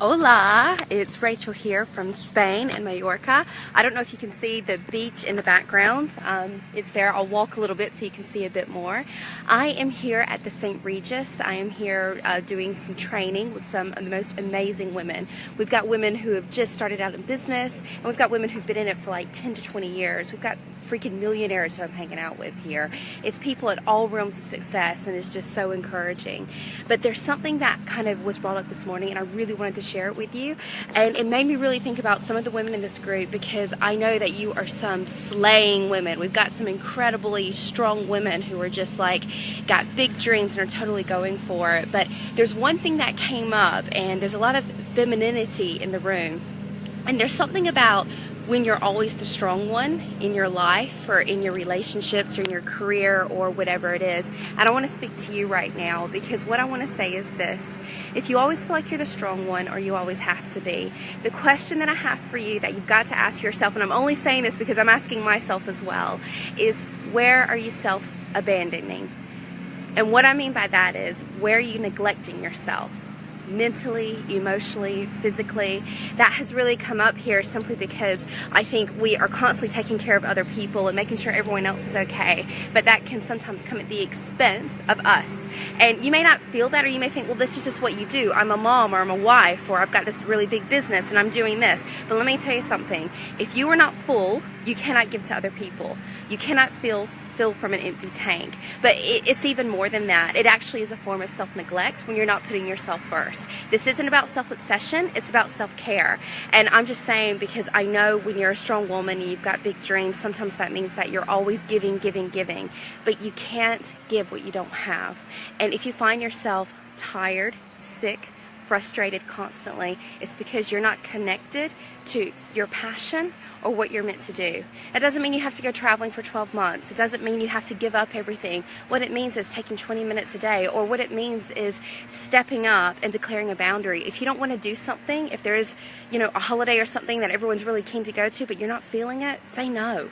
Hola, it's Rachel here from Spain and Mallorca. I don't know if you can see the beach in the background. It's there. I'll walk a little bit so you can see a bit more. I am here at the St. Regis. I am here doing some training with some of the most amazing women. We've got women who have just started out in business, and we've got women who've been in it for like 10 to 20 years. We've got freaking millionaires who I'm hanging out with here. It's people at all realms of success, and it's just so encouraging. But there's something that kind of was brought up this morning, and I really wanted to share it with you. And it made me really think about some of the women in this group, because I know that you are some slaying women. We've got some incredibly strong women who are just like got big dreams and are totally going for it. But there's one thing that came up, and there's a lot of femininity in the room, and there's something about when you're always the strong one in your life or in your relationships or in your career or whatever it is. And I want to speak to you right now, because what I want to say is this: if you always feel like you're the strong one, or you always have to be, the question that I have for you that you've got to ask yourself, and I'm only saying this because I'm asking myself as well, is where are you self-abandoning? And what I mean by that is, where are you neglecting yourself? Mentally, emotionally, physically. That has really come up here simply because I think we are constantly taking care of other people and making sure everyone else is okay, but that can sometimes come at the expense of us. And you may not feel that, or you may think, well, this is just what you do. I'm a mom, or I'm a wife, or I've got this really big business and I'm doing this. But let me tell you something. If you are not full, you cannot give to other people. You cannot fill from an empty tank. But it's even more than that. It actually is a form of self-neglect when you're not putting yourself first. This isn't about self-obsession, it's about self-care. And I'm just saying, because I know when you're a strong woman and you've got big dreams, sometimes that means that you're always giving, but you can't give what you don't have. And if you find yourself tired, sick, frustrated constantly, it's because you're not connected to your passion or what you're meant to do. It doesn't mean you have to go traveling for 12 months. It doesn't mean you have to give up everything. What it means is taking 20 minutes a day, or what it means is stepping up and declaring a boundary. If you don't want to do something, if there is, a holiday or something that everyone's really keen to go to, but you're not feeling it, say no.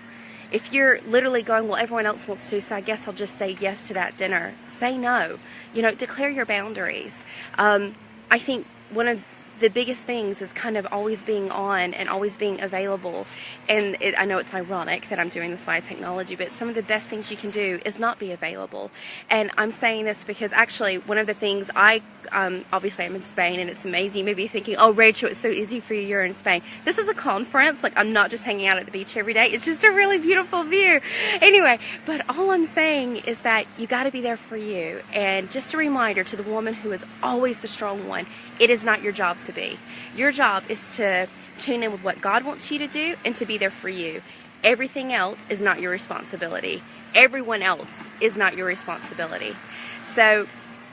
If you're literally going, well, everyone else wants to, so I guess I'll just say yes to that dinner, say no. Declare your boundaries. I think one of the biggest things is kind of always being on and always being available. And I know it's ironic that I'm doing this via technology, but some of the best things you can do is not be available. And I'm saying this because actually one of the things obviously I'm in Spain and it's amazing. You may be thinking, oh, Rachel, it's so easy for you, you're in Spain. This is a conference. Like, I'm not just hanging out at the beach every day. It's just a really beautiful view. Anyway, but all I'm saying is that you got to be there for you. And just a reminder to the woman who is always the strong one, it is not your job to be. Your job is to tune in with what God wants you to do and to be there for you. Everything else is not your responsibility. Everyone else is not your responsibility. So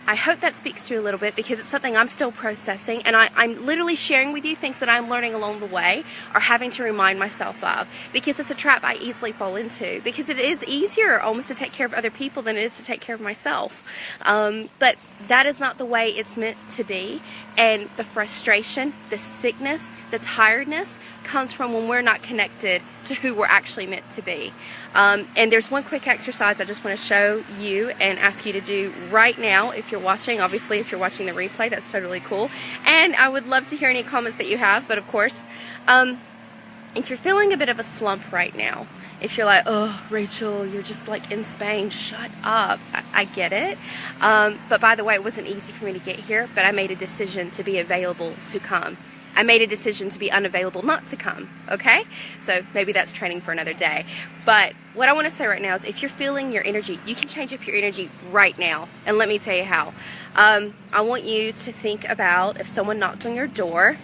I hope that speaks to you a little bit, because it's something I'm still processing, and I'm literally sharing with you things that I'm learning along the way, or having to remind myself of, because it's a trap I easily fall into, because it is easier almost to take care of other people than it is to take care of myself. But that is not the way it's meant to be, and the frustration, the sickness, the tiredness comes from when we're not connected to who we're actually meant to be. And there's one quick exercise I just want to show you and ask you to do right now if you're watching. Obviously, if you're watching the replay, that's totally cool. And I would love to hear any comments that you have. But of course, if you're feeling a bit of a slump right now, if you're like, oh, Rachel, you're just like in Spain, shut up. I get it. But by the way, it wasn't easy for me to get here, but I made a decision to be available to come. I made a decision to be unavailable not to come, okay? So maybe that's training for another day. But what I want to say right now is, if you're feeling your energy, you can change up your energy right now. And let me tell you how. I want you to think about if someone knocked on your door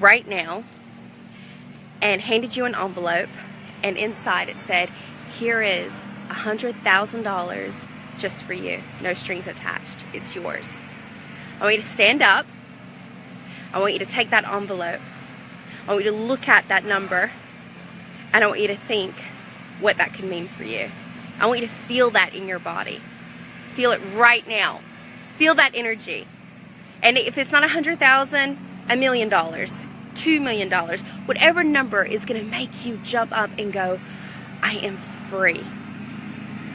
right now and handed you an envelope, and inside it said, here is $100,000 just for you. No strings attached. It's yours. I want you to stand up. I want you to take that envelope. I want you to look at that number, and I want you to think what that could mean for you. I want you to feel that in your body. Feel it right now. Feel that energy. And if it's not $100,000, $1 million, $2 million, whatever number is going to make you jump up and go, I am free.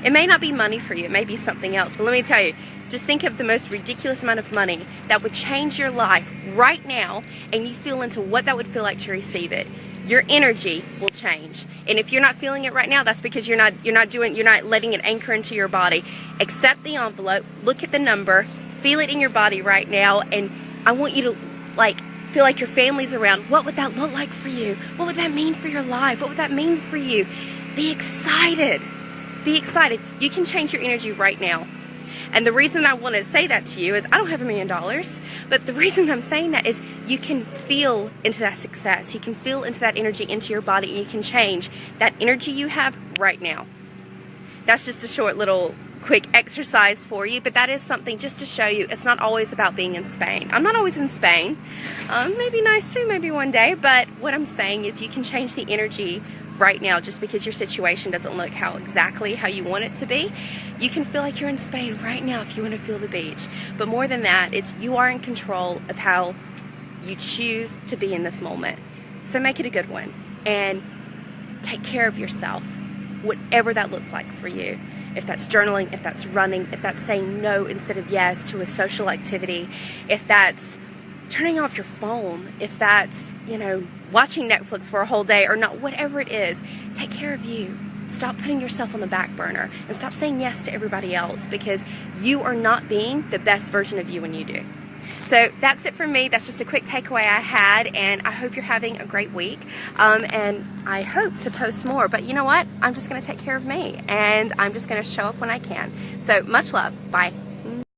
It may not be money for you. It may be something else. But let me tell you, Just think of the most ridiculous amount of money that would change your life right now, and you feel into what that would feel like to receive it. Your energy will change. And if you're not feeling it right now, that's because you're not letting it anchor into your body. Accept the envelope, look at the number, feel it in your body right now, and I want you to feel like your family's around. What would that look like for you? What would that mean for your life? What would that mean for you? Be excited. Be excited. You can change your energy right now. And the reason I want to say that to you is I don't have $1 million, but the reason I'm saying that is you can feel into that success. You can feel into that energy into your body, and you can change that energy you have right now. That's just a short little quick exercise for you, but that is something just to show you it's not always about being in Spain. I'm not always in Spain. Maybe nice too, maybe one day, but what I'm saying is you can change the energy right now. Just because your situation doesn't look exactly how you want it to be, you can feel like you're in Spain right now if you want to feel the beach. But more than that, it's you are in control of how you choose to be in this moment. So make it a good one and take care of yourself, whatever that looks like for you. If that's journaling, if that's running, if that's saying no instead of yes to a social activity, if that's turning off your phone, if that's, watching Netflix for a whole day or not, whatever it is, take care of you. Stop putting yourself on the back burner and stop saying yes to everybody else, because you are not being the best version of you when you do. So that's it for me. That's just a quick takeaway I had, and I hope you're having a great week. And I hope to post more, but you know what? I'm just going to take care of me, and I'm just going to show up when I can. So much love. Bye.